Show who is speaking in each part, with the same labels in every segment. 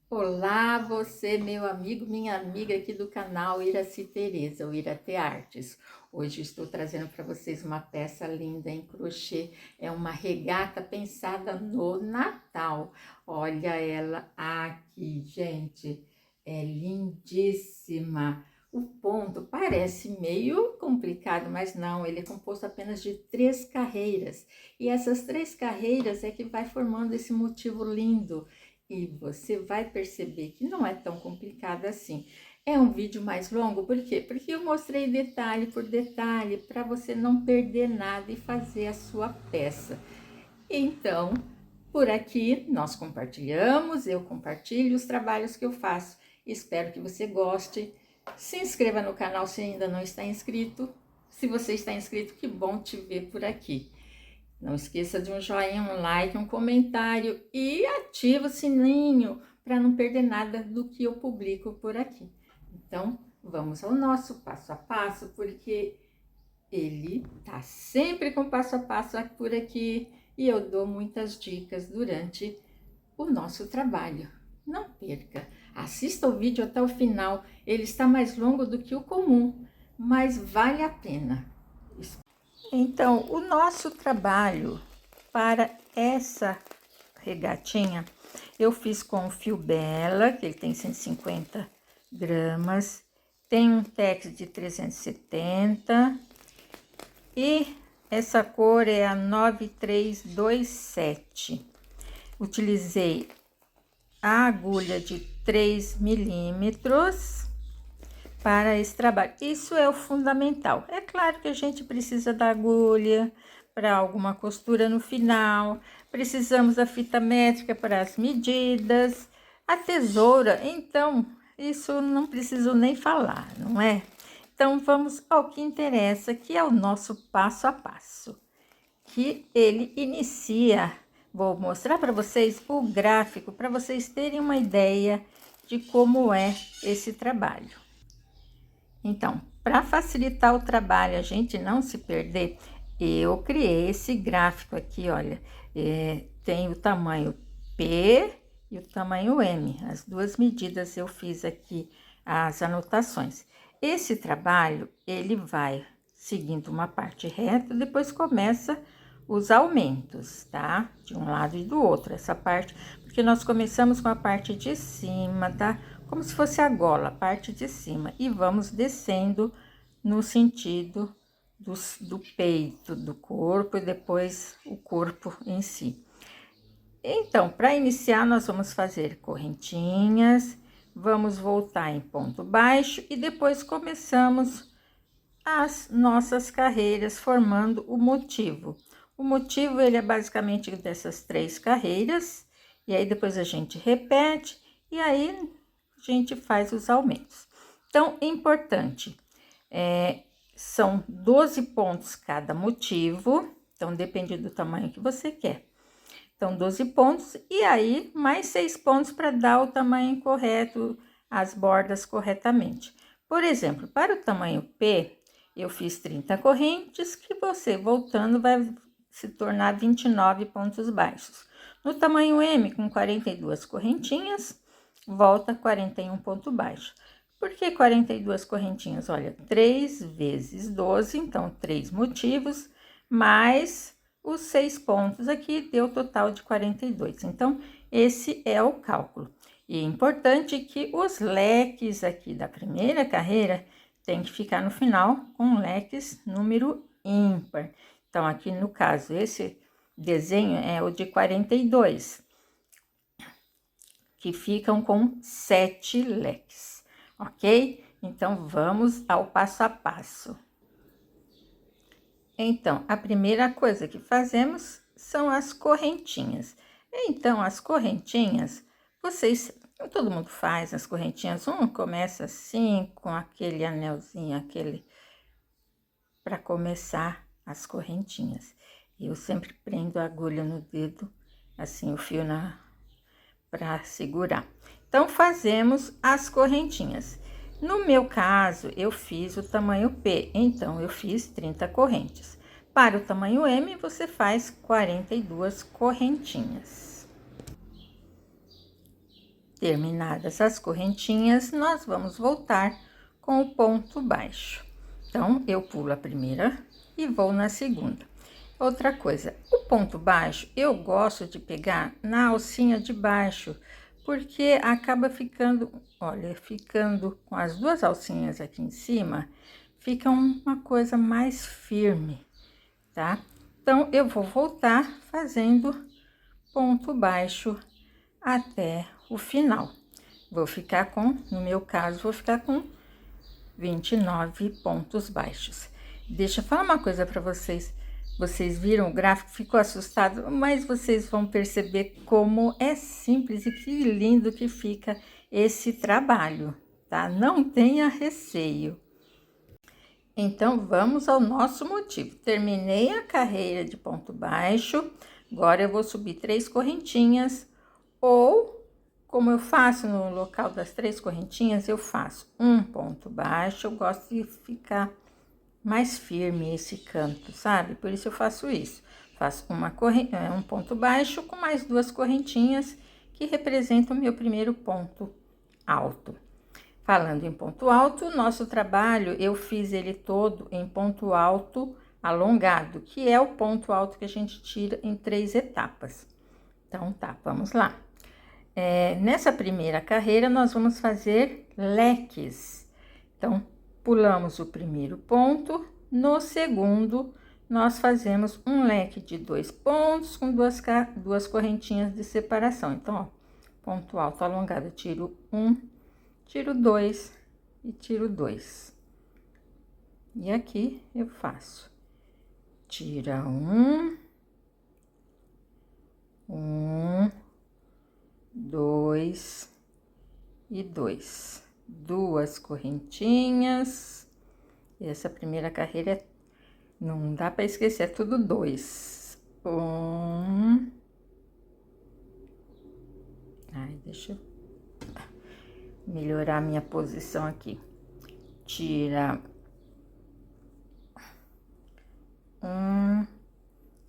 Speaker 1: Olá, você, meu amigo, minha amiga aqui do canal Iraci Tereza, o Iratê Artes. Hoje estou trazendo para vocês uma peça linda em crochê. É uma regata pensada no Natal. Olha ela aqui, gente. É lindíssima. O ponto parece meio complicado, mas não, ele é composto apenas de 3 carreiras. E essas 3 carreiras é que vai formando esse motivo lindo. E você vai perceber que não é tão complicado assim. É um vídeo mais longo, por quê? Porque eu mostrei detalhe por detalhe para você não perder nada e fazer a sua peça. Então, por aqui nós compartilhamos, eu compartilho os trabalhos que eu faço. Espero que você goste. Se inscreva no canal se ainda não está inscrito. Se você está inscrito, que bom te ver por aqui. Não esqueça de um joinha, um like, um comentário e ativa o sininho para não perder nada do que eu publico por aqui. Então, vamos ao nosso passo a passo, porque ele tá sempre com passo a passo por aqui e eu dou muitas dicas durante o nosso trabalho. Não perca, assista o vídeo até o final, ele está mais longo do que o comum, mas vale a pena. Então, o nosso trabalho para essa regatinha, eu fiz com o fio Bela, que ele tem 150 gramas, tem um tex de 370 e essa cor é a 9327. Utilizei a agulha de 3 milímetros para esse trabalho. Isso é o fundamental. É claro que a gente precisa da agulha para alguma costura no final, precisamos da fita métrica para as medidas, a tesoura, então isso não preciso nem falar, não é? Então vamos ao que interessa, que é o nosso passo a passo, que ele inicia. Vou mostrar para vocês o gráfico para vocês terem uma ideia de como é esse trabalho. Então, para facilitar o trabalho, a gente não se perder, eu criei esse gráfico aqui, olha, tem o tamanho P e o tamanho M, as duas medidas eu fiz aqui as anotações. Esse trabalho, ele vai seguindo uma parte reta, depois começa os aumentos, tá? De um lado e do outro, essa parte, porque nós começamos com a parte de cima, tá? Como se fosse a gola, a parte de cima, e vamos descendo no sentido do peito, do corpo e depois o corpo em si. Então, para iniciar, nós vamos fazer correntinhas, vamos voltar em ponto baixo e depois começamos as nossas carreiras formando o motivo. O motivo, ele é basicamente dessas 3 carreiras, e aí depois a gente repete, e aí a gente faz os aumentos. Então, importante, são 12 pontos cada motivo, então depende do tamanho que você quer. Então, 12 pontos, e aí mais 6 pontos para dar o tamanho correto, as bordas corretamente. Por exemplo, para o tamanho P, eu fiz 30 correntes, que você voltando vai se tornar 29 pontos baixos. No tamanho M, com 42 correntinhas, volta 41 ponto baixo. Por que 42 correntinhas? Olha, 3 vezes 12, então 3 motivos, mais os 6 pontos aqui, deu total de 42. Então, esse é o cálculo. E é importante que os leques aqui da primeira carreira tem que ficar no final com leques número ímpar. Então, aqui no caso, esse desenho é o de 42, que ficam com 7 leques, ok? Então, vamos ao passo a passo. Então, a primeira coisa que fazemos são as correntinhas. Então, as correntinhas, todo mundo faz as correntinhas. Começa assim, com aquele anelzinho, para começar as correntinhas. Eu sempre prendo a agulha no dedo, assim, o fio para segurar. Então, fazemos as correntinhas. No meu caso, eu fiz o tamanho P, então eu fiz 30 correntes. Para o tamanho M, você faz 42 correntinhas. Terminadas as correntinhas, nós vamos voltar com o ponto baixo. Então, eu pulo a primeira e vou na segunda. Outra coisa, o ponto baixo eu gosto de pegar na alcinha de baixo, porque acaba ficando, olha, ficando com as duas alcinhas aqui em cima, fica uma coisa mais firme, tá? Então, eu vou voltar fazendo ponto baixo até o final. Vou ficar com, no meu caso, vou ficar com 29 pontos baixos. Deixa eu falar uma coisa para vocês. Vocês viram o gráfico, ficou assustado, mas vocês vão perceber como é simples e que lindo que fica esse trabalho, tá? Não tenha receio. Então, vamos ao nosso motivo. Terminei a carreira de ponto baixo, agora eu vou subir 3 correntinhas, ou, como eu faço no local das 3 correntinhas, eu faço um ponto baixo. Eu gosto de ficar mais firme esse canto, sabe? Por isso eu faço isso. Faço um ponto baixo com mais 2 correntinhas, que representam o meu primeiro ponto alto. Falando em ponto alto, nosso trabalho, eu fiz ele todo em ponto alto alongado, que é o ponto alto que a gente tira em 3 etapas. Então, tá, vamos lá. Nessa primeira carreira, nós vamos fazer leques. Então, pulamos o primeiro ponto, no segundo, nós fazemos um leque de 2 pontos com duas correntinhas de separação. Então, ó, ponto alto alongado, tiro 1, tiro 2 e tiro 2. E aqui eu faço, tira 1, 2 e 2. 2 correntinhas. Essa primeira carreira não dá para esquecer, é tudo 2. 1. Ai, deixa eu melhorar a minha posição aqui. Tira 1,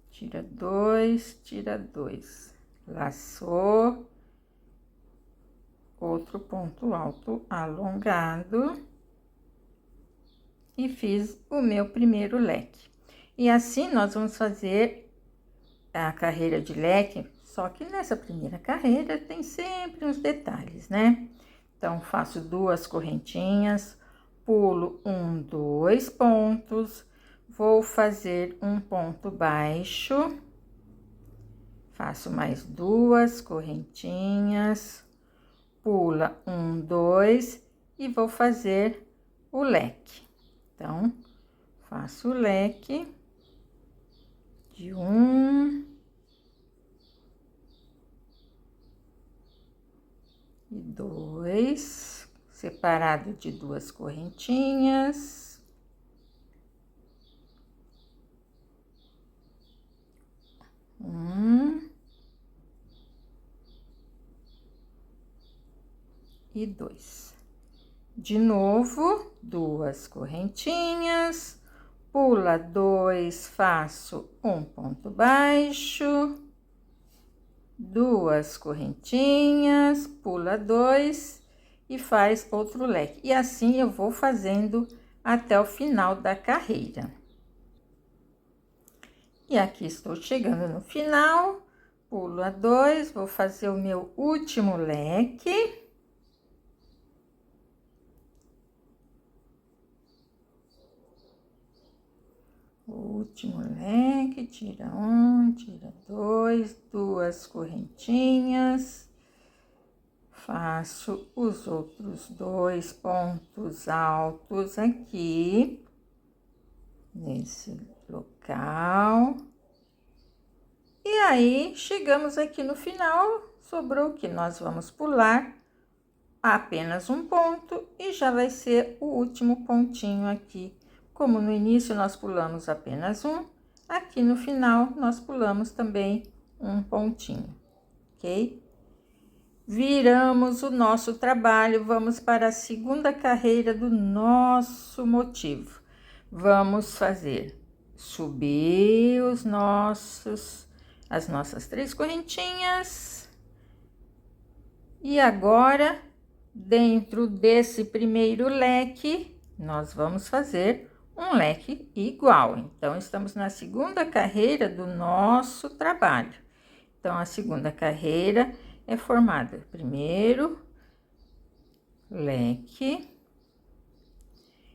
Speaker 1: tira 2, tira 2. Laçou. Outro ponto alto alongado. E fiz o meu primeiro leque. E assim, nós vamos fazer a carreira de leque, só que nessa primeira carreira tem sempre uns detalhes, né? Então, faço 2 correntinhas, pulo 1, 2 pontos, vou fazer um ponto baixo, faço mais 2 correntinhas, pula 1, 2 e vou fazer o leque. Então, faço o leque de 1 e 2, separado de 2 correntinhas. E 2. De novo, 2 correntinhas, pula 2, faço um ponto baixo, 2 correntinhas, pula 2 e faz outro leque. E assim eu vou fazendo até o final da carreira. E aqui estou chegando no final, pulo a 2, vou fazer o meu último leque. Último leque, tira 1, tira 2, 2 correntinhas, faço os outros 2 pontos altos aqui, nesse local. E aí, chegamos aqui no final, sobrou que nós vamos pular apenas um ponto e já vai ser o último pontinho aqui. Como no início nós pulamos apenas um, aqui no final nós pulamos também um pontinho, ok? Viramos o nosso trabalho, vamos para a segunda carreira do nosso motivo. Vamos fazer, subir as nossas 3 correntinhas E agora, dentro desse primeiro leque, nós vamos fazer um leque igual. Então, estamos na segunda carreira do nosso trabalho. Então, a segunda carreira é formada primeiro leque.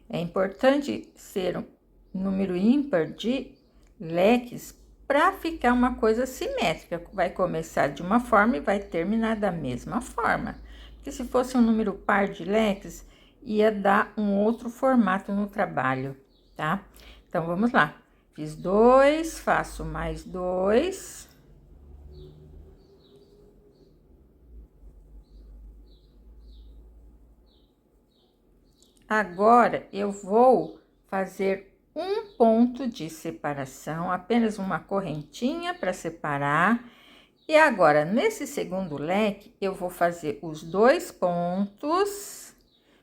Speaker 1: É importante ser um número ímpar de leques para ficar uma coisa simétrica. Vai começar de uma forma e vai terminar da mesma forma. Porque se fosse um número par de leques, ia dar um outro formato no trabalho, tá? Então, vamos lá. Fiz 2, faço mais 2. Agora, eu vou fazer um ponto de separação, apenas uma correntinha para separar. E agora, nesse segundo leque, eu vou fazer os 2 pontos,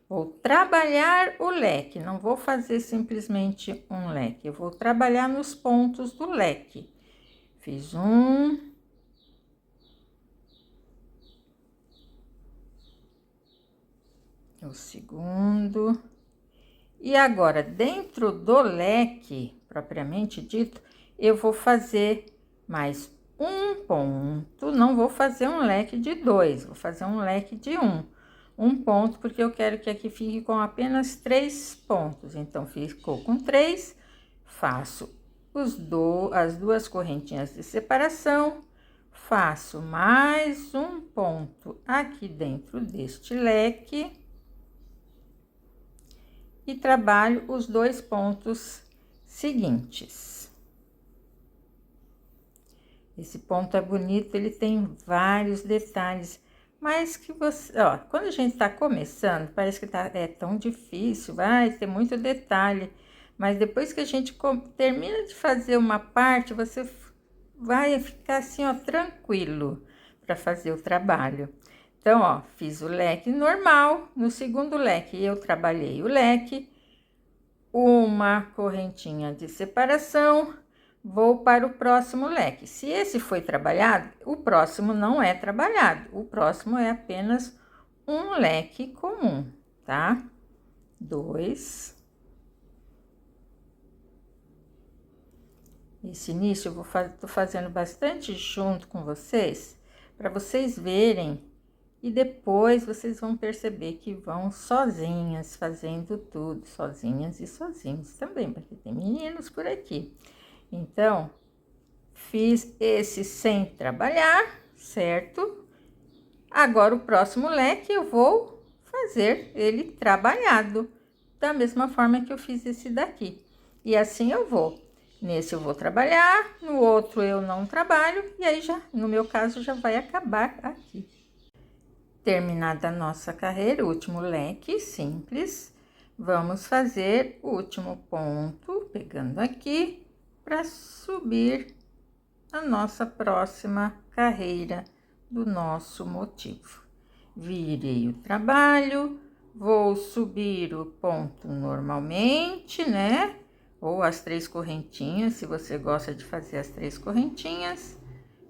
Speaker 1: vou trabalhar o leque, não vou fazer simplesmente um leque, eu vou trabalhar nos pontos do leque. Fiz um, o segundo. E agora, dentro do leque, propriamente dito, eu vou fazer mais um ponto, não vou fazer um leque de 2, vou fazer um leque de 1. Um ponto, porque eu quero que aqui fique com apenas 3 pontos. Então, ficou com 3, faço as 2 correntinhas de separação, faço mais um ponto aqui dentro deste leque e trabalho os 2 pontos seguintes. Esse ponto é bonito, ele tem vários detalhes, mas que você, ó, quando a gente tá começando, parece que é tão difícil, vai ter muito detalhe, mas depois que a gente termina de fazer uma parte, você vai ficar assim, ó, tranquilo para fazer o trabalho. Então, ó, fiz o leque normal, no segundo leque eu trabalhei o leque, uma correntinha de separação, vou para o próximo leque. Se esse foi trabalhado, o próximo não é trabalhado, o próximo é apenas um leque comum, tá? 2. Esse início eu tô fazendo bastante junto com vocês, para vocês verem, e depois vocês vão perceber que vão sozinhas, fazendo tudo, sozinhas e sozinhos também, porque tem meninos por aqui. Então, fiz esse sem trabalhar, certo? Agora, o próximo leque eu vou fazer ele trabalhado, da mesma forma que eu fiz esse daqui. E assim eu vou. Nesse eu vou trabalhar, no outro eu não trabalho, e aí já, no meu caso, já vai acabar aqui. Terminada a nossa carreira, o último leque simples, vamos fazer o último ponto, pegando aqui, para subir a nossa próxima carreira do nosso motivo. Virei o trabalho, vou subir o ponto normalmente, né? Ou as 3 correntinhas, se você gosta de fazer as 3 correntinhas,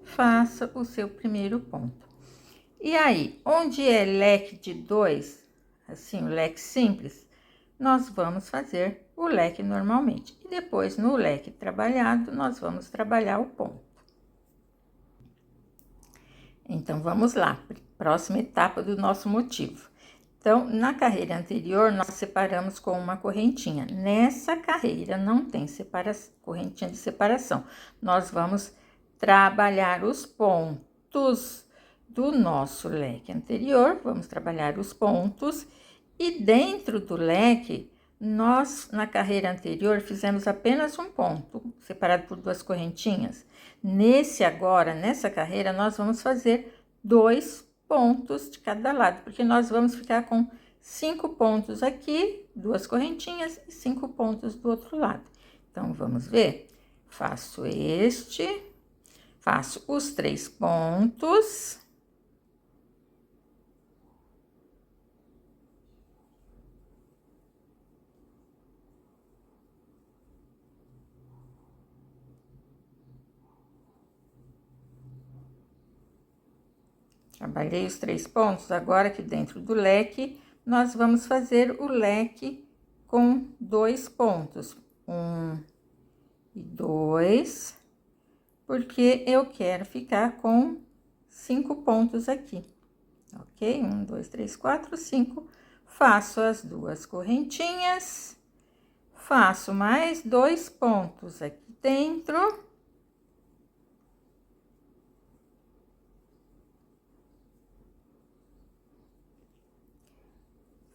Speaker 1: faça o seu primeiro ponto. E aí, onde é leque de 2, assim, o leque simples, nós vamos fazer o leque normalmente. E depois, no leque trabalhado, nós vamos trabalhar o ponto. Então, vamos lá, próxima etapa do nosso motivo. Então, na carreira anterior, nós separamos com uma correntinha. Nessa carreira, não tem correntinha de separação. Nós vamos trabalhar os pontos do nosso leque anterior, vamos trabalhar os pontos. E dentro do leque, nós, na carreira anterior, fizemos apenas um ponto, separado por 2 correntinhas. Nessa carreira, nós vamos fazer 2 pontos de cada lado, porque nós vamos ficar com 5 pontos aqui, 2 correntinhas e 5 pontos do outro lado. Então, vamos ver? Faço faço os 3 pontos. Trabalhei os 3 pontos, agora aqui dentro do leque, nós vamos fazer o leque com 2 pontos. 1 e 2, porque eu quero ficar com 5 pontos aqui, ok? 1, 2, 3, 4, 5. Faço as 2 correntinhas, faço mais 2 pontos aqui dentro.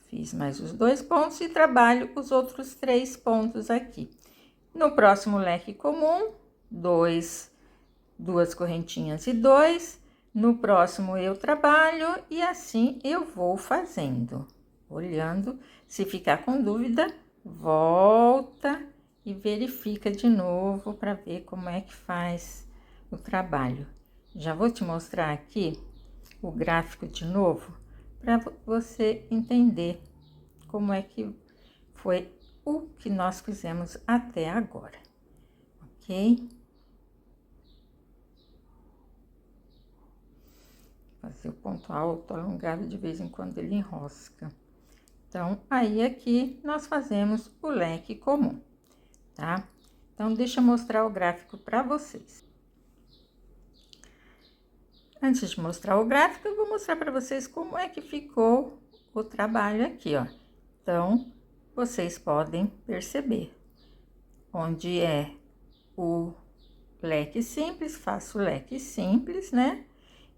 Speaker 1: Fiz mais os 2 pontos e trabalho os outros 3 pontos aqui. No próximo leque comum, 2 correntinhas e 2. No próximo eu trabalho e assim eu vou fazendo. Olhando, se ficar com dúvida, volta e verifica de novo para ver como é que faz o trabalho. Já vou te mostrar aqui o gráfico de novo, para você entender como é que foi o que nós fizemos até agora, ok? Fazer o ponto alto alongado, de vez em quando ele enrosca. Então, aí aqui nós fazemos o leque comum, tá? Então, deixa eu mostrar o gráfico para vocês. Antes de mostrar o gráfico, eu vou mostrar para vocês como é que ficou o trabalho aqui, ó. Então, vocês podem perceber onde é o leque simples, faço o leque simples, né?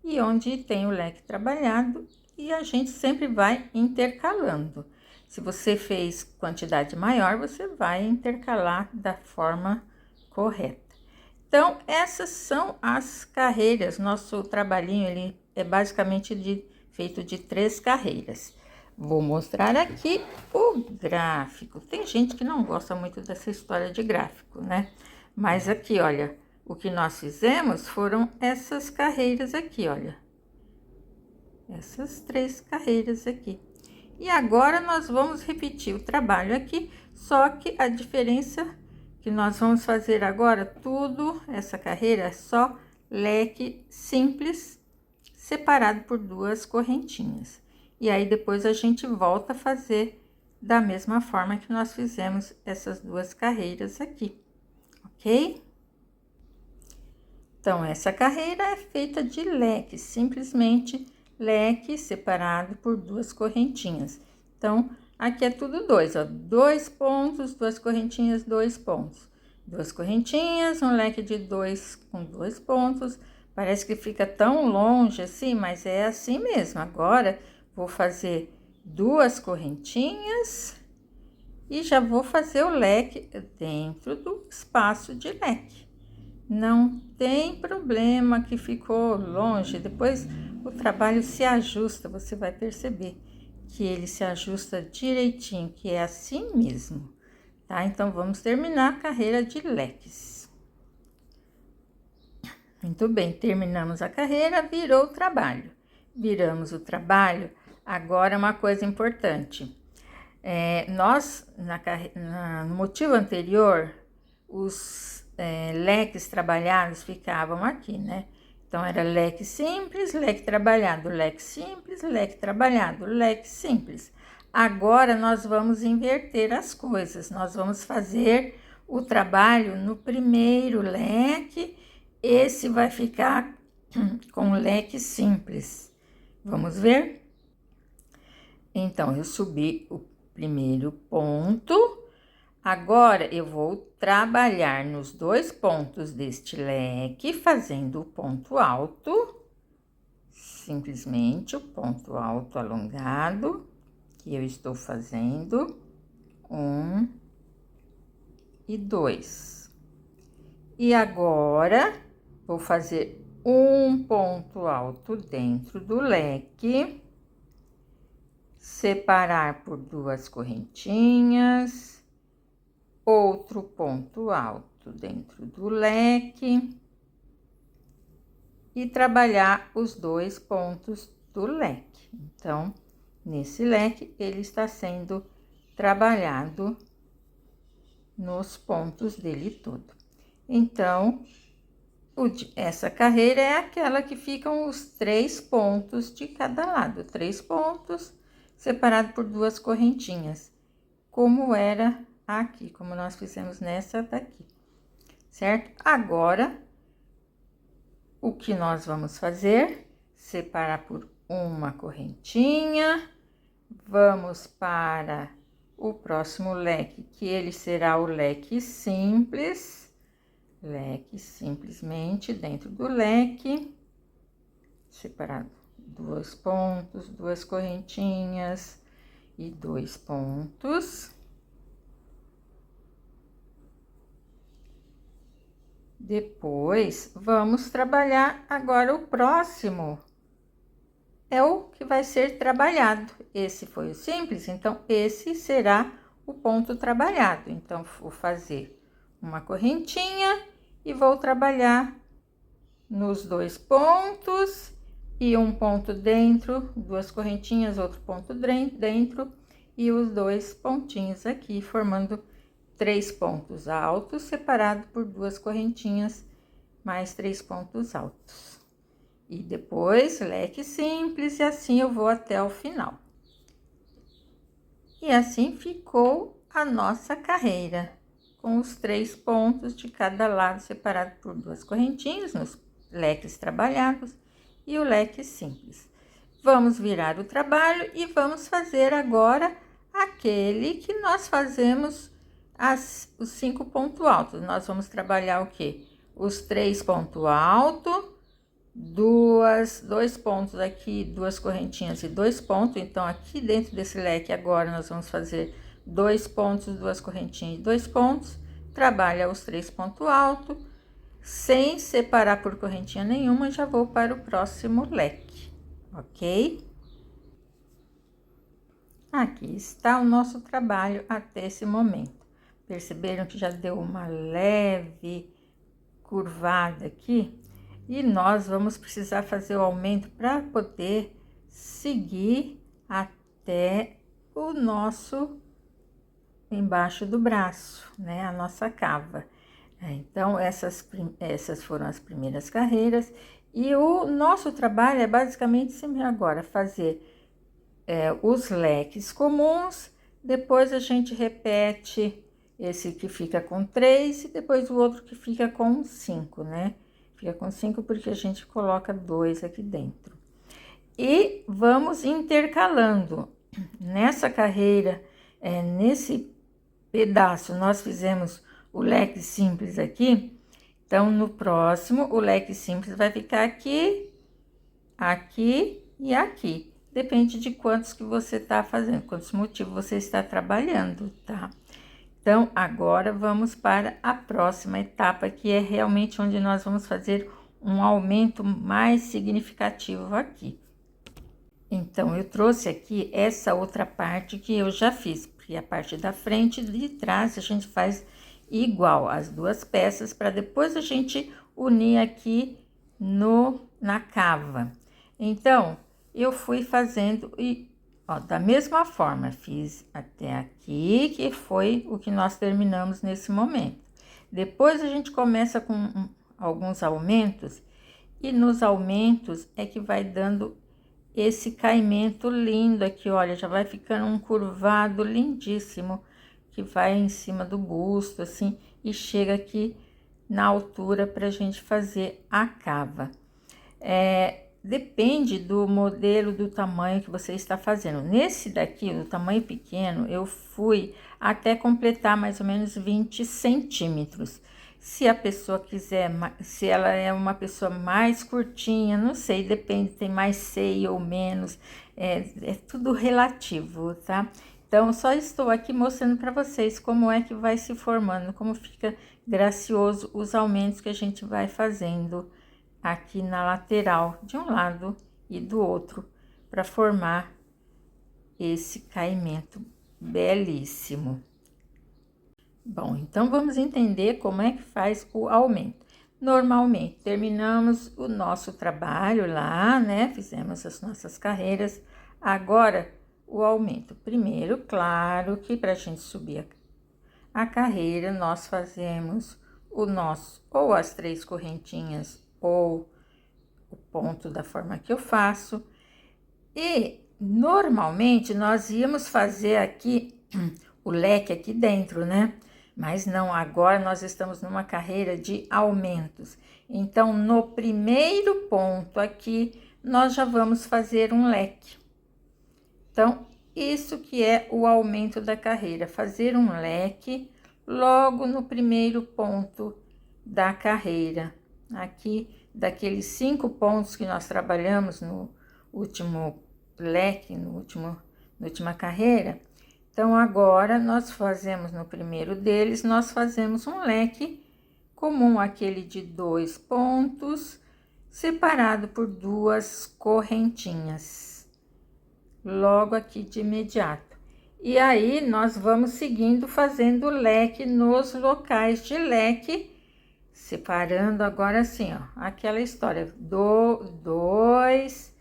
Speaker 1: E onde tem o leque trabalhado, e a gente sempre vai intercalando. Se você fez quantidade maior, você vai intercalar da forma correta. Então, essas são as carreiras. Nosso trabalhinho, ele é basicamente feito de 3 carreiras. Vou mostrar aqui o gráfico. Tem gente que não gosta muito dessa história de gráfico, né? Mas aqui, olha, o que nós fizemos foram essas carreiras aqui, olha. Essas 3 carreiras aqui. E agora, nós vamos repetir o trabalho aqui, só que a diferença que nós vamos fazer agora, tudo, essa carreira é só leque simples, separado por 2 correntinhas. E aí, depois a gente volta a fazer da mesma forma que nós fizemos essas 2 carreiras aqui, ok? Então, essa carreira é feita de leque, simplesmente leque separado por 2 correntinhas. Então, aqui é tudo 2, ó, 2 pontos, 2 correntinhas, 2 pontos. 2 correntinhas, um leque de 2 com 2 pontos. Parece que fica tão longe assim, mas é assim mesmo. Agora, vou fazer 2 correntinhas e já vou fazer o leque dentro do espaço de leque. Não tem problema que ficou longe, depois o trabalho se ajusta, você vai perceber que ele se ajusta direitinho, que é assim mesmo, tá? Então, vamos terminar a carreira de leques. Muito bem, terminamos a carreira, virou o trabalho. Viramos o trabalho, agora uma coisa importante. Nós, no motivo anterior, os leques trabalhados ficavam aqui, né? Então, era leque simples, leque trabalhado, leque simples, leque trabalhado, leque simples. Agora, nós vamos inverter as coisas. Nós vamos fazer o trabalho no primeiro leque. Esse vai ficar com leque simples. Vamos ver? Então, eu subi o primeiro ponto. Agora, eu vou trabalhar nos 2 pontos deste leque, fazendo o ponto alto, simplesmente o ponto alto alongado, que eu estou fazendo, 1 e 2. E agora, vou fazer um ponto alto dentro do leque, separar por 2 correntinhas, outro ponto alto dentro do leque e trabalhar os 2 pontos do leque. Então, nesse leque, ele está sendo trabalhado nos pontos dele todo. Então, Essa carreira é aquela que ficam os 3 pontos de cada lado, 3 pontos separado por 2 correntinhas, como era aqui, como nós fizemos nessa daqui, certo? Agora, o que nós vamos fazer? Separar por uma correntinha, vamos para o próximo leque, que ele será o leque simples. Leque simplesmente dentro do leque, separado 2 pontos, 2 correntinhas e 2 pontos. Depois, vamos trabalhar agora o próximo. É o que vai ser trabalhado. Esse foi o simples, então esse será o ponto trabalhado. Então, vou fazer uma correntinha e vou trabalhar nos 2 pontos e um ponto dentro, 2 correntinhas, outro ponto dentro e os 2 pontinhos aqui, formando 3 pontos altos, separado por 2 correntinhas, mais 3 pontos altos. E depois, leque simples, e assim eu vou até o final. E assim ficou a nossa carreira, com os 3 pontos de cada lado, separado por 2 correntinhas, nos leques trabalhados, e o leque simples. Vamos virar o trabalho e vamos fazer agora aquele que nós fazemos os 5 pontos altos. Nós vamos trabalhar o quê? Os 3 pontos altos, 2 pontos aqui, 2 correntinhas e 2 pontos. Então, aqui dentro desse leque agora, nós vamos fazer 2 pontos, 2 correntinhas e 2 pontos. Trabalha os 3 pontos altos, sem separar por correntinha nenhuma, já vou para o próximo leque, ok? Aqui está o nosso trabalho até esse momento. Perceberam que já deu uma leve curvada aqui? E nós vamos precisar fazer o aumento para poder seguir até o nosso embaixo do braço, né? A nossa cava. Então, essas foram as primeiras carreiras. E o nosso trabalho é basicamente sempre agora fazer os leques comuns, depois a gente repete esse que fica com 3 e depois o outro que fica com 5, né? Fica com 5 porque a gente coloca 2 aqui dentro. E vamos intercalando. Nessa carreira, nesse pedaço, nós fizemos o leque simples aqui. Então, no próximo, o leque simples vai ficar aqui, aqui e aqui. Depende de quantos que você tá fazendo, quantos motivos você está trabalhando, tá? Então, agora vamos para a próxima etapa, que é realmente onde nós vamos fazer um aumento mais significativo aqui. Então, eu trouxe aqui essa outra parte que eu já fiz, porque a parte da frente e de trás a gente faz igual as 2 peças, para depois a gente unir aqui na cava. Então, eu fui fazendo e, ó, da mesma forma, fiz até aqui, que foi o que nós terminamos nesse momento. Depois a gente começa com alguns aumentos, e nos aumentos é que vai dando esse caimento lindo aqui, olha, já vai ficando um curvado lindíssimo, que vai em cima do busto, assim, e chega aqui na altura pra gente fazer a cava. Depende do modelo, do tamanho que você está fazendo. Nesse daqui, do tamanho pequeno, eu fui até completar mais ou menos 20 centímetros. Se a pessoa quiser, se ela é uma pessoa mais curtinha, não sei, depende, tem mais seio ou menos, é tudo relativo, tá? Então, só estou aqui mostrando para vocês como é que vai se formando, como fica gracioso os aumentos que a gente vai fazendo aqui na lateral, de um lado e do outro, para formar esse caimento belíssimo. Bom, então vamos entender como é que faz o aumento. Normalmente, terminamos o nosso trabalho lá, né? Fizemos as nossas carreiras. Agora, o aumento. Primeiro, claro que para a gente subir a carreira, nós fazemos o nosso, ou as 3 correntinhas, ou o ponto da forma que eu faço. E normalmente nós íamos fazer aqui o leque aqui dentro, né? Mas não, agora nós estamos numa carreira de aumentos. Então, no primeiro ponto aqui, nós já vamos fazer um leque. Então, isso que é o aumento da carreira, fazer um leque logo no primeiro ponto da carreira. Aqui, daqueles 5 pontos que nós trabalhamos no último leque, na última carreira. Então, agora, nós fazemos no primeiro deles, nós fazemos um leque comum, aquele de 2 pontos, separado por 2 correntinhas, logo aqui de imediato. E aí, nós vamos seguindo, fazendo leque nos locais de leque, separando agora assim, ó, aquela história, 2,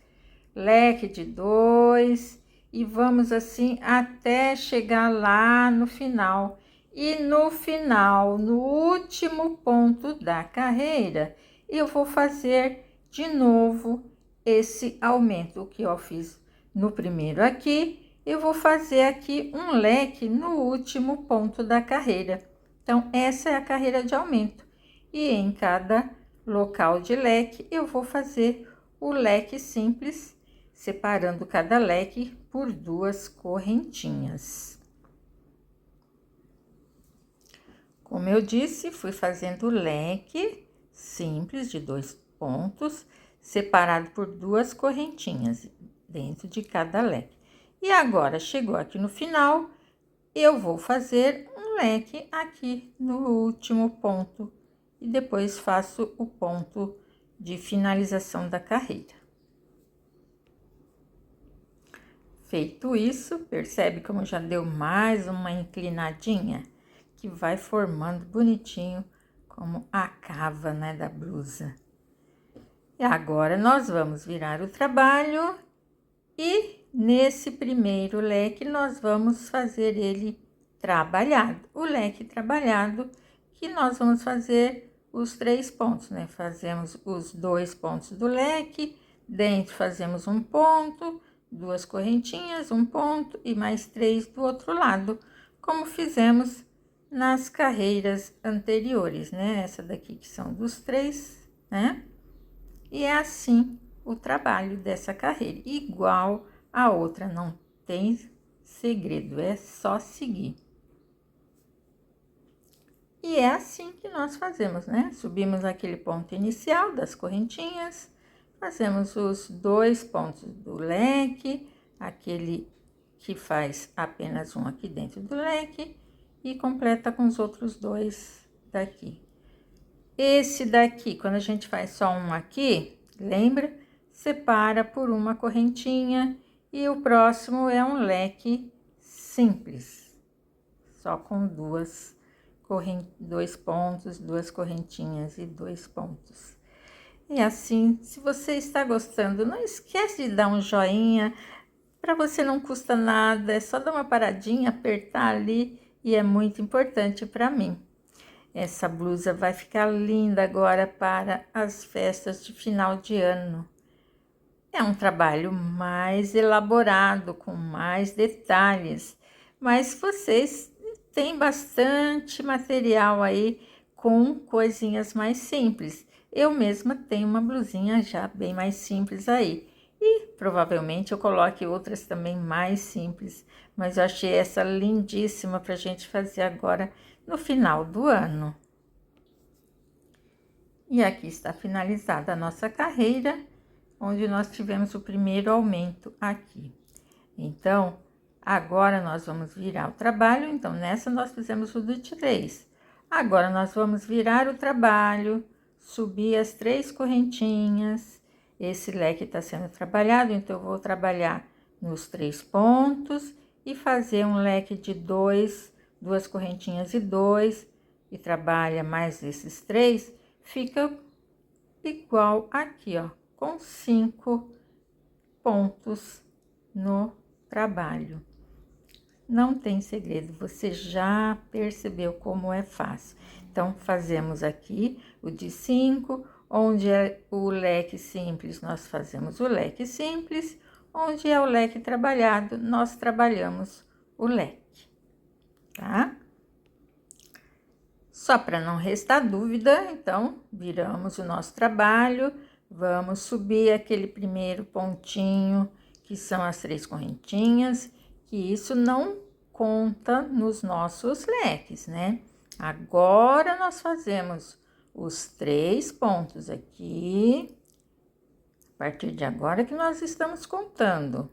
Speaker 1: leque de 2, e vamos assim até chegar lá no final. E no final, no último ponto da carreira, eu vou fazer de novo esse aumento. O que eu fiz no primeiro aqui, eu vou fazer aqui um leque no último ponto da carreira. Então, essa é a carreira de aumento. E em cada local de leque, eu vou fazer o leque simples, separando cada leque por 2 correntinhas. Como eu disse, fui fazendo leque simples de 2 pontos, separado por 2 correntinhas dentro de cada leque. E agora, chegou aqui no final, eu vou fazer um leque aqui no último ponto e depois faço o ponto de finalização da carreira. Feito isso, percebe como já deu mais uma inclinadinha, que vai formando bonitinho como a cava, né, da blusa. E agora nós vamos virar o trabalho e nesse primeiro leque nós vamos fazer ele trabalhado. O leque trabalhado que nós vamos fazer os 3 pontos, né? Fazemos os 2 pontos do leque, dentro fazemos um ponto, 2 correntinhas, um ponto e mais 3 do outro lado, como fizemos nas carreiras anteriores, né? Essa daqui que são dos 3, né? E é assim o trabalho dessa carreira, igual a outra, não tem segredo, é só seguir. E é assim que nós fazemos, né? Subimos aquele ponto inicial das correntinhas, fazemos os 2 pontos do leque, aquele que faz apenas um aqui dentro do leque, e completa com os outros 2 daqui. Esse daqui, quando a gente faz só um aqui, lembra? Separa por uma correntinha, e o próximo é um leque simples, só com 2 pontos, 2 correntinhas e 2 pontos. E assim, se você está gostando, não esquece de dar um joinha, para você não custa nada, é só dar uma paradinha, apertar ali, e é muito importante para mim. Essa blusa vai ficar linda agora para as festas de final de ano. É um trabalho mais elaborado, com mais detalhes, mas vocês têm bastante material aí com coisinhas mais simples. Eu mesma tenho uma blusinha já bem mais simples aí. E provavelmente eu coloque outras também mais simples, mas eu achei essa lindíssima para a gente fazer agora no final do ano. E aqui está finalizada a nossa carreira, onde nós tivemos o primeiro aumento aqui. Então, agora nós vamos virar o trabalho. Então, nessa nós fizemos o de 3. Agora, nós vamos virar o trabalho, subir as 3 correntinhas. Esse leque está sendo trabalhado, então eu vou trabalhar nos 3 pontos e fazer um leque de 2 correntinhas e 2, e trabalha mais esses 3, fica igual aqui, ó, com 5 pontos no trabalho. não tem segredo, você já percebeu como é fácil. Então, fazemos aqui o de 5, onde é o leque simples, nós fazemos o leque simples, onde é o leque trabalhado, nós trabalhamos o leque, tá? Só para não restar dúvida, então, viramos o nosso trabalho, vamos subir aquele primeiro pontinho, que são as 3 correntinhas, que isso não conta nos nossos leques, né? Agora, nós fazemos os 3 pontos aqui, a partir de agora que nós estamos contando.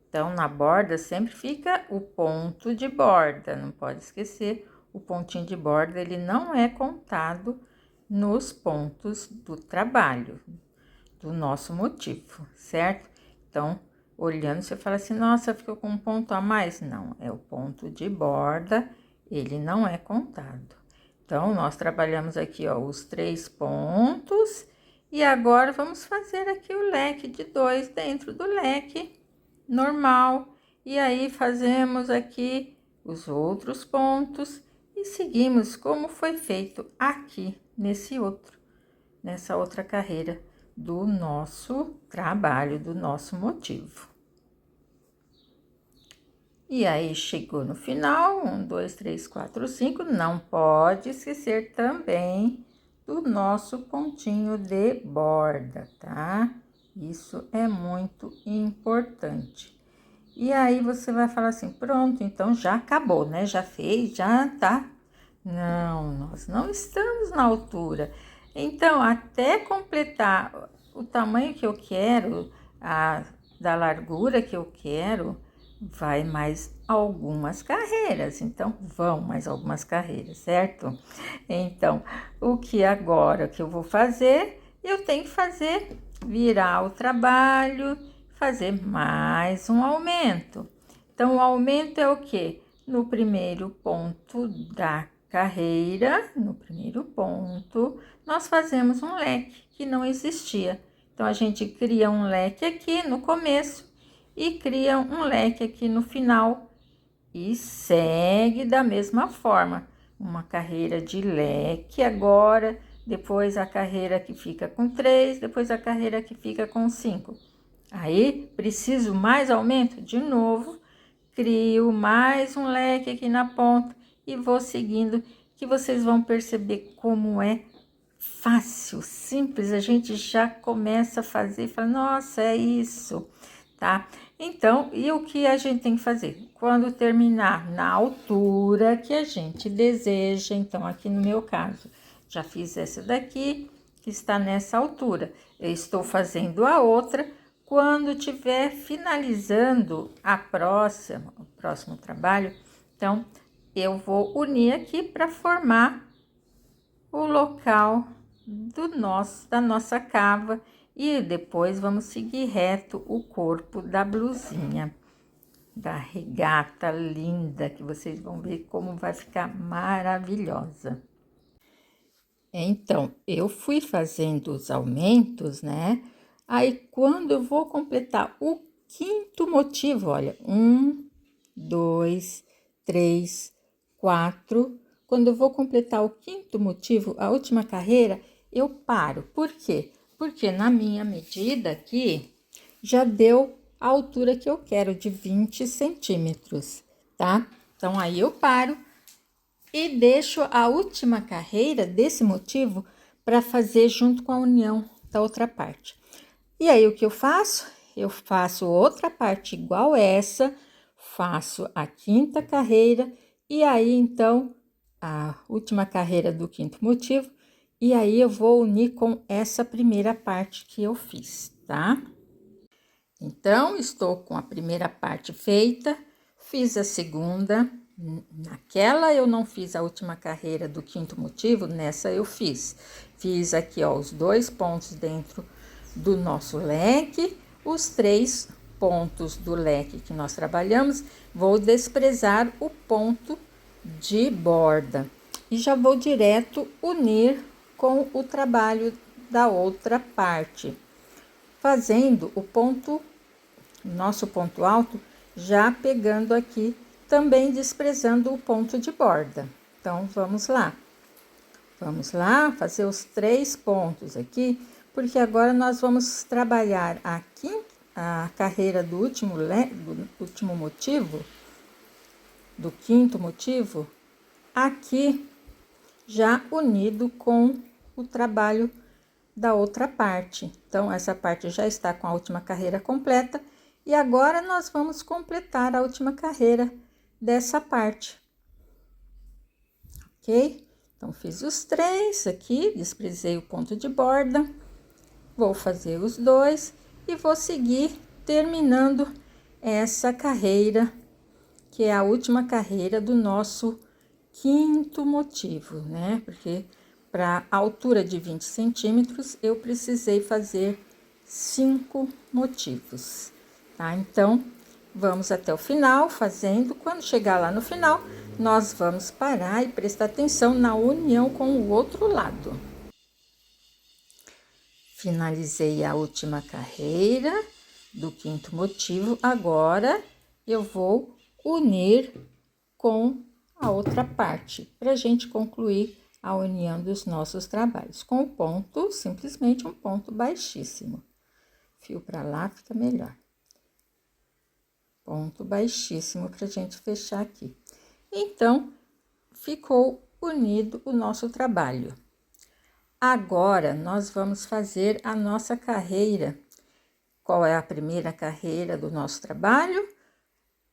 Speaker 1: Então, na borda sempre fica o ponto de borda, não pode esquecer, o pontinho de borda, ele não é contado nos pontos do trabalho, do nosso motivo, certo? Então, olhando, você fala assim, nossa, ficou com um ponto a mais? Não, é o ponto de borda, ele não é contado. Então, nós trabalhamos aqui, ó, os 3 pontos, e agora vamos fazer aqui o leque de 2 dentro do leque normal, e aí fazemos aqui os outros pontos e seguimos como foi feito aqui nessa outra carreira do nosso trabalho, do nosso motivo. E aí, chegou no final, 1, 2, 3, 4, 5, não pode esquecer também do nosso pontinho de borda, tá? Isso é muito importante. E aí, você vai falar assim, pronto, então já acabou, né? Já fez, já tá. Não, nós não estamos na altura. Então, até completar o tamanho que eu quero, da largura que eu quero, vai mais algumas carreiras. Então, vão mais algumas carreiras, certo? Então, o que agora que eu vou fazer? Eu tenho que fazer, virar o trabalho, fazer mais um aumento. Então, o aumento é o quê? No primeiro ponto da carreira, no primeiro ponto, nós fazemos um leque que não existia. Então, a gente cria um leque aqui no começo e cria um leque aqui no final e segue da mesma forma. Uma carreira de leque agora, depois a carreira que fica com 3, depois a carreira que fica com 5. Aí, preciso mais aumento? De novo, crio mais um leque aqui na ponta e vou seguindo, que vocês vão perceber como é fácil, simples. A gente já começa a fazer e fala, nossa, é isso, tá? Então, e o que a gente tem que fazer? Quando terminar na altura que a gente deseja, então, aqui no meu caso, já fiz essa daqui, que está nessa altura. Eu estou fazendo a outra. Quando tiver finalizando o próximo trabalho, então, eu vou unir aqui para formar o local da nossa cava e depois vamos seguir reto o corpo da blusinha, da regata linda, que vocês vão ver como vai ficar maravilhosa. Então, eu fui fazendo os aumentos, né? Aí, quando eu vou completar o 5º motivo, olha, 1, 2, 3, 4. Quando eu vou completar o 5º motivo, a última carreira, eu paro. Por quê? Porque na minha medida aqui, já deu a altura que eu quero, de 20 centímetros, tá? Então, aí eu paro e deixo a última carreira desse motivo para fazer junto com a união da outra parte. E aí, o que eu faço? Eu faço outra parte igual essa, faço a 5ª carreira, e aí, então, a última carreira do 5º motivo, e aí eu vou unir com essa primeira parte que eu fiz, tá? Então, estou com a primeira parte feita, fiz a segunda. Naquela eu não fiz a última carreira do 5º motivo, nessa eu fiz. Fiz aqui, ó, os 2 pontos dentro do nosso leque, os 3 pontos do leque que nós trabalhamos, vou desprezar o ponto de borda e já vou direto unir com o trabalho da outra parte, fazendo o ponto, nosso ponto alto, já pegando aqui também desprezando o ponto de borda. Então, vamos lá. Vamos lá fazer os 3 pontos aqui, porque agora nós vamos trabalhar aqui a carreira do último motivo, do 5º motivo, aqui já unido com o trabalho da outra parte. Então, essa parte já está com a última carreira completa e agora nós vamos completar a última carreira dessa parte, ok? Então, fiz os 3 aqui, desprezei o ponto de borda, vou fazer os 2 e vou seguir terminando essa carreira, que é a última carreira do nosso 5º motivo, né? Porque para a altura de 20 centímetros, eu precisei fazer 5 motivos, tá? Então, vamos até o final fazendo. Quando chegar lá no final, nós vamos parar e prestar atenção na união com o outro lado. Finalizei a última carreira do 5º motivo. Agora, eu vou unir com a outra parte, para a gente concluir a união dos nossos trabalhos. Com o ponto, simplesmente um ponto baixíssimo. Fio para lá fica melhor. Ponto baixíssimo para a gente fechar aqui. Então, ficou unido o nosso trabalho. Agora, nós vamos fazer a nossa carreira. Qual é a primeira carreira do nosso trabalho?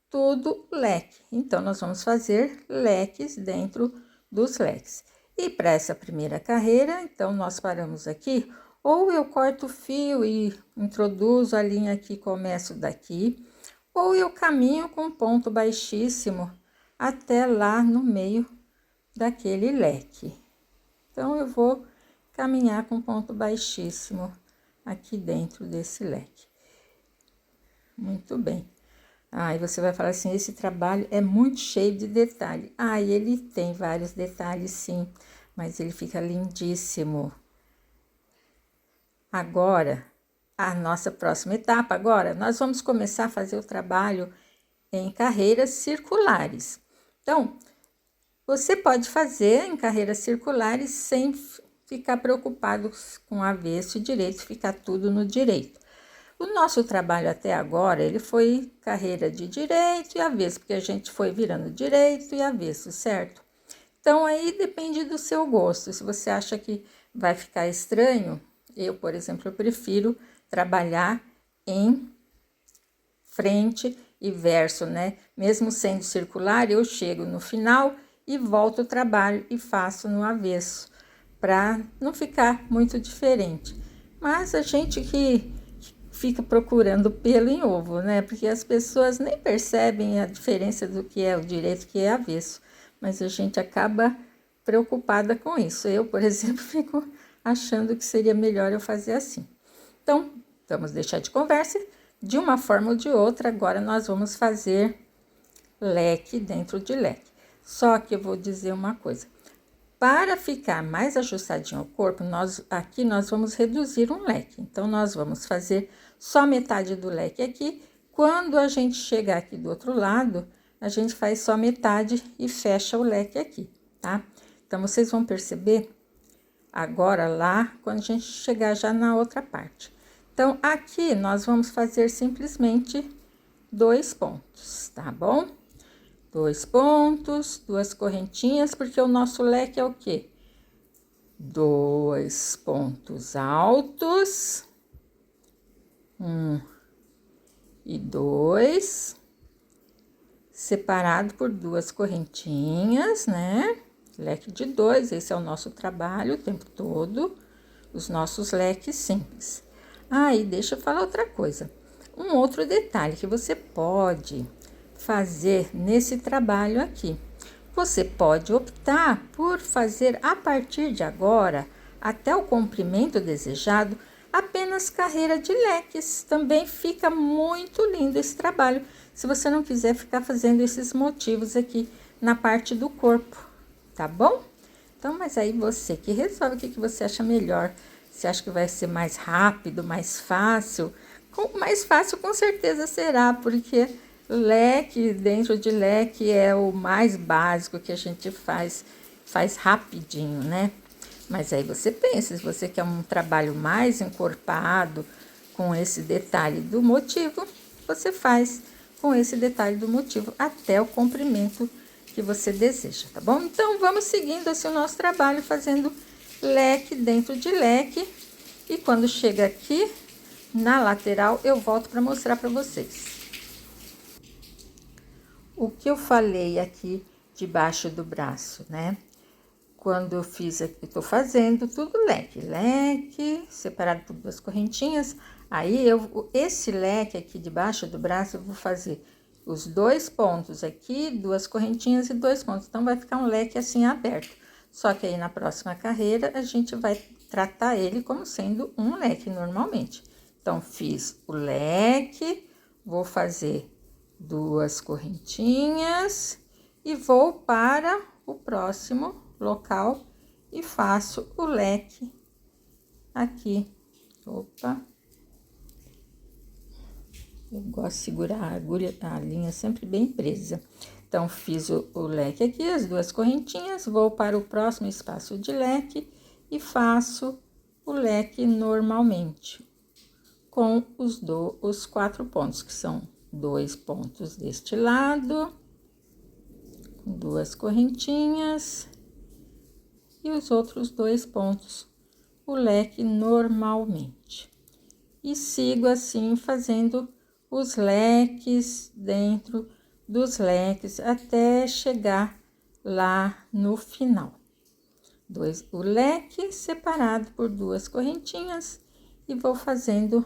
Speaker 1: Tudo leque. Então, nós vamos fazer leques dentro dos leques. E para essa primeira carreira, então, nós paramos aqui, ou eu corto o fio e introduzo a linha aqui, começo daqui, ou eu caminho com ponto baixíssimo até lá no meio daquele leque. Então, eu vou caminhar com ponto baixíssimo aqui dentro desse leque. Muito bem. Aí você vai falar assim, esse trabalho é muito cheio de detalhe. Ele tem vários detalhes, sim, mas ele fica lindíssimo. Agora, a nossa próxima etapa, agora, nós vamos começar a fazer o trabalho em carreiras circulares. Então, você pode fazer em carreiras circulares sem ficar preocupado com avesso e direito, ficar tudo no direito. O nosso trabalho até agora, ele foi carreira de direito e avesso, porque a gente foi virando direito e avesso, certo? Então, aí depende do seu gosto. Se você acha que vai ficar estranho, eu, por exemplo, eu prefiro trabalhar em frente e verso, né? Mesmo sendo circular, eu chego no final e volto o trabalho e faço no avesso, para não ficar muito diferente. Mas a gente que fica procurando pelo em ovo, né? Porque as pessoas nem percebem a diferença do que é o direito e o que é avesso, mas a gente acaba preocupada com isso. Eu, por exemplo, fico achando que seria melhor eu fazer assim. Então, vamos deixar de conversa. De uma forma ou de outra, agora nós vamos fazer leque dentro de leque. Só que eu vou dizer uma coisa. Para ficar mais ajustadinho ao corpo, aqui nós vamos reduzir um leque. Então, nós vamos fazer só metade do leque aqui. Quando a gente chegar aqui do outro lado, a gente faz só metade e fecha o leque aqui, tá? Então, vocês vão perceber agora lá, quando a gente chegar já na outra parte. Então, aqui nós vamos fazer simplesmente 2 pontos, tá bom? 2 pontos, 2 correntinhas, porque o nosso leque é o quê? 2 pontos altos, 1 e 2, separado por 2 correntinhas, né? Leque de 2, esse é o nosso trabalho o tempo todo, os nossos leques simples. E deixa eu falar outra coisa. Um outro detalhe que você pode fazer nesse trabalho aqui. Você pode optar por fazer a partir de agora, até o comprimento desejado, apenas carreira de leques. Também fica muito lindo esse trabalho, se você não quiser ficar fazendo esses motivos aqui na parte do corpo, tá bom? Então, mas aí você que resolve o que você acha melhor. Você acha que vai ser mais rápido, mais fácil? Mais fácil com certeza será, porque leque dentro de leque é o mais básico que a gente faz rapidinho, né? Mas aí você pensa, se você quer um trabalho mais encorpado, com esse detalhe do motivo, você faz com esse detalhe do motivo até o comprimento que você deseja, tá bom? Então, vamos seguindo assim o nosso trabalho, fazendo leque dentro de leque. E quando chega aqui, na lateral, eu volto para mostrar para vocês. O que eu falei aqui debaixo do braço, né? Quando eu fiz aqui, eu tô fazendo tudo leque, separado por 2 correntinhas. Aí, esse leque aqui debaixo do braço, eu vou fazer os 2 pontos aqui, 2 correntinhas e 2 pontos. Então, vai ficar um leque assim aberto. Só que aí, na próxima carreira, a gente vai tratar ele como sendo um leque normalmente. Então, fiz o leque, vou fazer 2 correntinhas e vou para o próximo local e faço o leque aqui. Opa! Eu gosto de segurar a agulha, a linha sempre bem presa. Então, fiz o leque aqui, as 2 correntinhas, vou para o próximo espaço de leque e faço o leque normalmente, com os 4 pontos, que são 2 pontos deste lado, 2 correntinhas, e os outros 2 pontos, o leque normalmente. E sigo assim, fazendo os leques dentro dos leques, até chegar lá no final. O leque separado por 2 correntinhas, e vou fazendo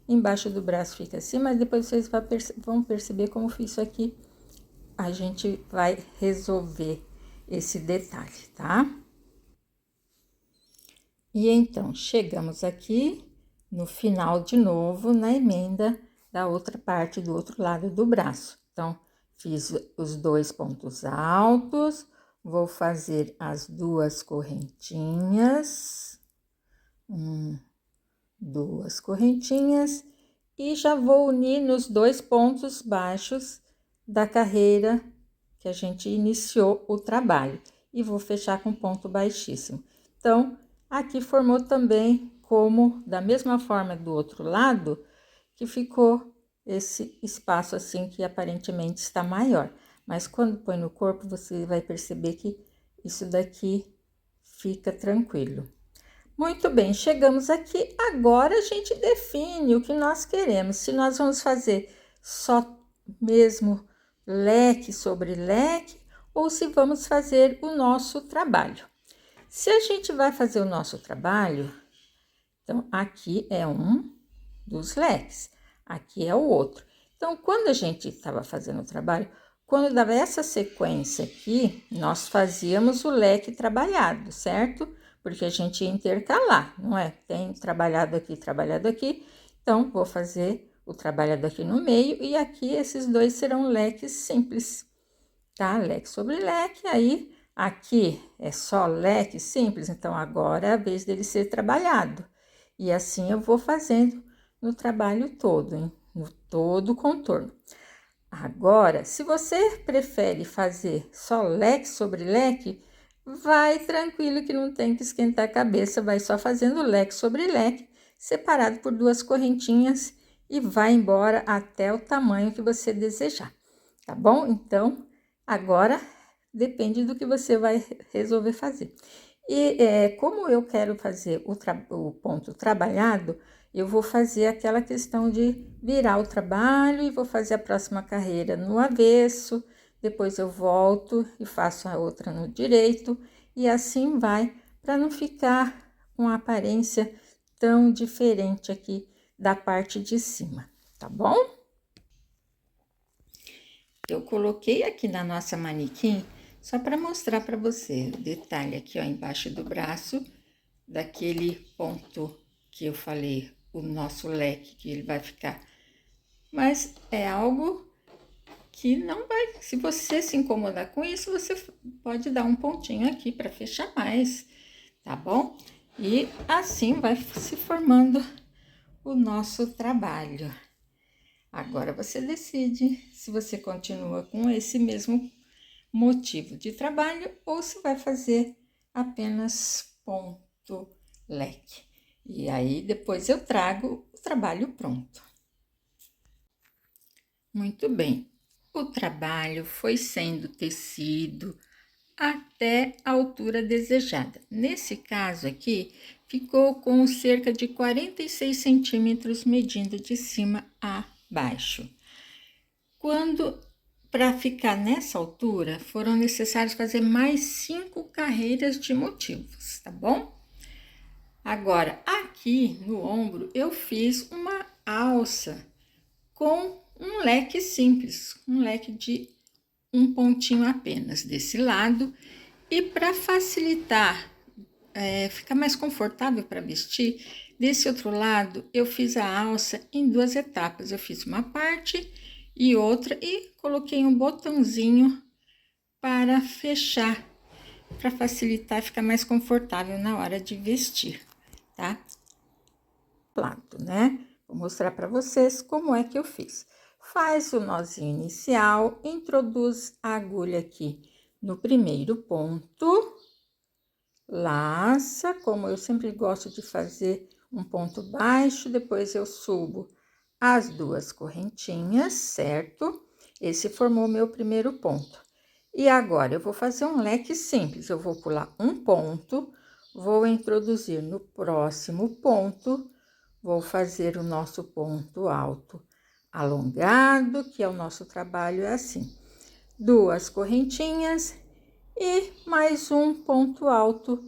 Speaker 1: embaixo do braço, fica assim, mas depois vocês vão perceber como fiz isso aqui. A gente vai resolver esse detalhe, tá? E então, chegamos aqui no final de novo, na emenda da outra parte do outro lado do braço. Então, fiz os 2 pontos altos, vou fazer as 2 correntinhas, 2 correntinhas, e já vou unir nos 2 pontos baixos da carreira que a gente iniciou o trabalho, e vou fechar com ponto baixíssimo. Então, aqui formou também como, da mesma forma do outro lado, que ficou esse espaço assim que aparentemente está maior. Mas quando põe no corpo, você vai perceber que isso daqui fica tranquilo. Muito bem, chegamos aqui. Agora a gente define o que nós queremos. Se nós vamos fazer só mesmo leque sobre leque, ou se vamos fazer o nosso trabalho. Se a gente vai fazer o nosso trabalho, então, aqui é um dos leques, aqui é o outro. Então, quando a gente estava fazendo o trabalho, quando dava essa sequência aqui, nós fazíamos o leque trabalhado, certo? Porque a gente ia intercalar, não é? Tem trabalhado aqui, então, vou fazer o trabalhado aqui no meio, e aqui esses 2 serão leques simples, tá? Leque sobre leque, aí... Aqui é só leque simples, então agora é a vez dele ser trabalhado. E assim eu vou fazendo no trabalho todo, hein? No todo o contorno. Agora, se você prefere fazer só leque sobre leque, vai tranquilo que não tem que esquentar a cabeça, vai só fazendo leque sobre leque, separado por 2 correntinhas, e vai embora até o tamanho que você desejar, tá bom? Então, agora... depende do que você vai resolver fazer. E como eu quero fazer o ponto trabalhado, eu vou fazer aquela questão de virar o trabalho e vou fazer a próxima carreira no avesso, depois eu volto e faço a outra no direito, e assim vai, para não ficar com a aparência tão diferente aqui da parte de cima, tá bom? Eu coloquei aqui na nossa manequim, só para mostrar para você o detalhe aqui, ó, embaixo do braço, daquele ponto que eu falei, o nosso leque, que ele vai ficar. Mas é algo que não vai... Se você se incomodar com isso, você pode dar um pontinho aqui para fechar mais, tá bom? E assim vai se formando o nosso trabalho. Agora você decide se você continua com esse mesmo motivo de trabalho ou se vai fazer apenas ponto leque. E aí depois eu trago o trabalho pronto. Muito bem, o trabalho foi sendo tecido até a altura desejada. Nesse caso aqui, ficou com cerca de 46 centímetros medindo de cima a baixo. Para ficar nessa altura, foram necessários fazer mais 5 carreiras de motivos, tá bom? Agora, aqui no ombro, eu fiz uma alça com um leque simples, um leque de um pontinho apenas desse lado. E para facilitar, ficar mais confortável para vestir, desse outro lado eu fiz a alça em 2 etapas. Eu fiz uma parte e outra e coloquei um botãozinho para fechar, para facilitar e ficar mais confortável na hora de vestir, tá? Lado, né? Vou mostrar para vocês como é que eu fiz. Faz o nozinho inicial, introduz a agulha aqui no primeiro ponto, laça, como eu sempre gosto de fazer um ponto baixo, depois eu subo as 2 correntinhas, certo? Esse formou meu primeiro ponto. E agora eu vou fazer um leque simples, eu vou pular um ponto, vou introduzir no próximo ponto, vou fazer o nosso ponto alto alongado, que é o nosso trabalho, é assim. 2 correntinhas e mais um ponto alto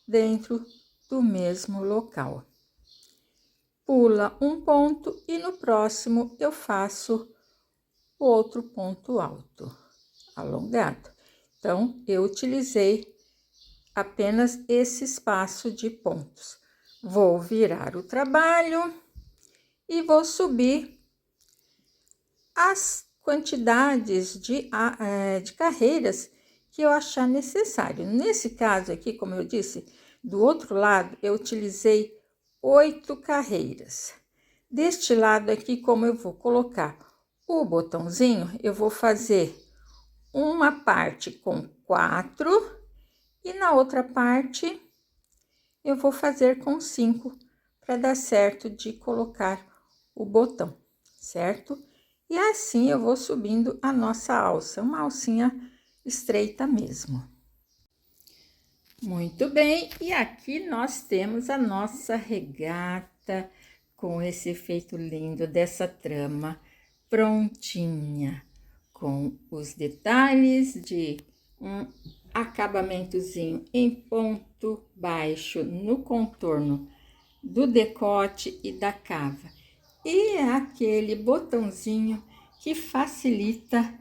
Speaker 1: dentro do mesmo local. Pula um ponto e no próximo eu faço o outro ponto alto alongado. Então, eu utilizei apenas esse espaço de pontos. Vou virar o trabalho e vou subir as quantidades de carreiras que eu achar necessário. Nesse caso aqui, como eu disse, do outro lado eu utilizei 8 carreiras. Deste lado aqui, como eu vou colocar o botãozinho, eu vou fazer uma parte com 4 e na outra parte eu vou fazer com 5 para dar certo de colocar o botão, certo? E assim eu vou subindo a nossa alça, uma alcinha estreita mesmo. Muito bem, e aqui nós temos a nossa regata com esse efeito lindo dessa trama prontinha, com os detalhes de um acabamentozinho em ponto baixo no contorno do decote e da cava. E é aquele botãozinho que facilita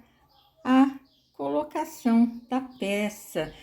Speaker 1: a colocação da peça,